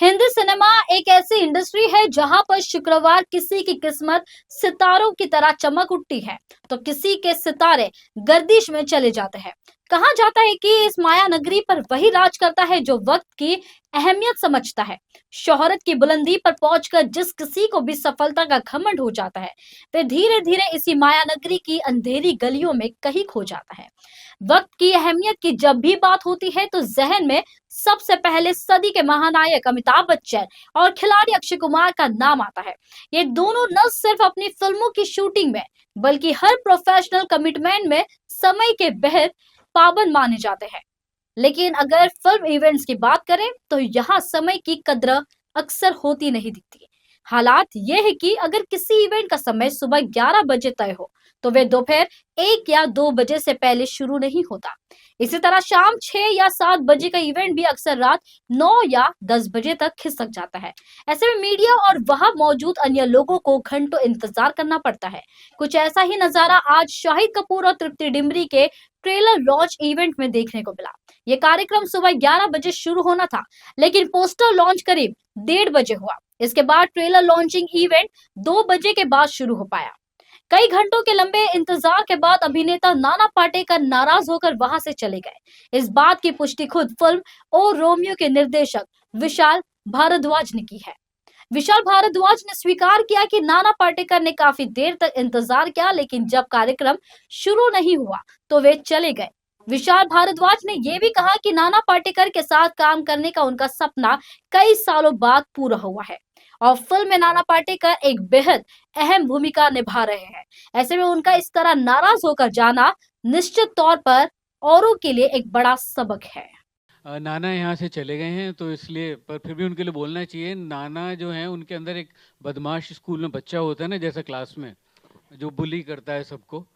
Hindi cinema एक ऐसी industry है जहां पर शुक्रवार किसी की किस्मत सितारों की तरह चमक उठती है तो किसी के सितारे गर्दिश में चले जाते हैं। कहा जाता है कि इस माया नगरी पर वही राज करता है जो वक्त की अहमियत समझता है। शोहरत की बुलंदी पर पहुंचकर जिस किसी को भी सफलता का घमंड हो जाता है, वह धीरे धीरे इसी माया नगरी की अंधेरी गलियों में कहीं खो जाता है। वक्त की अहमियत की जब भी बात होती है तो जहन में सबसे पहले सदी के महानायक अमिताभ बच्चन और खिलाड़ी अक्षय कुमार का नाम आता है। ये दोनों न सिर्फ अपनी फिल्मों की शूटिंग में बल्कि हर प्रोफेशनल कमिटमेंट में समय के बेहद पाबंद माने जाते हैं। लेकिन अगर फिल्म इवेंट्स की बात करें तो यहाँ समय की कद्र अक्सर होती नहीं दिखती। हालात यह है कि अगर किसी इवेंट का समय सुबह 11 बजे तय हो तो वे दोपहर 1 या 2 बजे से पहले शुरू नहीं होता। इसी तरह शाम 6 या 7 बजे का इवेंट भी अक्सर रात 9 या 10 बजे तक खिसक जाता है। ऐसे में मीडिया और वहां मौजूद अन्य लोगों को घंटों इंतजार करना पड़ता है। कुछ ऐसा ही नजारा आज शाहिद कपूर और तृप्ति डिमरी के ट्रेलर लॉन्च इवेंट में देखने को मिला। ये कार्यक्रम सुबह 11 बजे शुरू होना था, लेकिन पोस्टर लॉन्च करीब 1:30 बजे हुआ। इसके बाद ट्रेलर लॉन्चिंग इवेंट 2 बजे के बाद शुरू हो पाया। कई घंटों के लंबे इंतजार के बाद अभिनेता नाना पाटेकर नाराज होकर वहां से चले गए। इस बात की पुष्टि खुद फिल्म ओ रोमियो के निर्देशक विशाल भारद्वाज ने की है। विशाल भारद्वाज ने स्वीकार किया कि नाना पाटेकर ने काफी देर तक इंतजार किया, लेकिन जब कार्यक्रम शुरू नहीं हुआ तो वे चले गए। विशाल भारद्वाज ने यह भी कहा कि नाना पाटेकर के साथ काम करने का उनका सपना कई सालों बाद पूरा हुआ है और फिल्म में नाना पाटेकर एक बेहद अहम भूमिका निभा रहे हैं। ऐसे में उनका इस तरह नाराज होकर जाना निश्चित तौर पर औरों के लिए एक बड़ा सबक है। नाना यहाँ से चले गए हैं तो इसलिए, पर फिर भी उनके लिए बोलना चाहिए। नाना जो हैं उनके अंदर एक बदमाश स्कूल में बच्चा होता है ना, जैसा क्लास में जो बुली करता है सबको,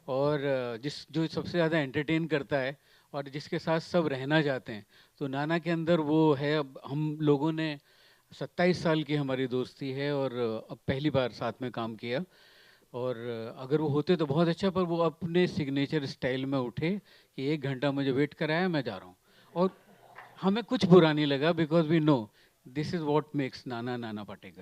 और जो सबसे ज़्यादा एंटरटेन करता है और जिसके साथ सब रहना चाहते हैं, तो नाना के अंदर वो है। अब हम लोगों ने 27 साल की हमारी दोस्ती है और अब पहली बार साथ में काम किया, और अगर वो होते तो बहुत अच्छा, पर वो अपने सिग्नेचर स्टाइल में उठे कि 1 घंटा मुझे वेट कराया, मैं जा रहा हूँ। और हमें कुछ बुरा नहीं लगा, because we know this is what makes Nana Nana Patekar.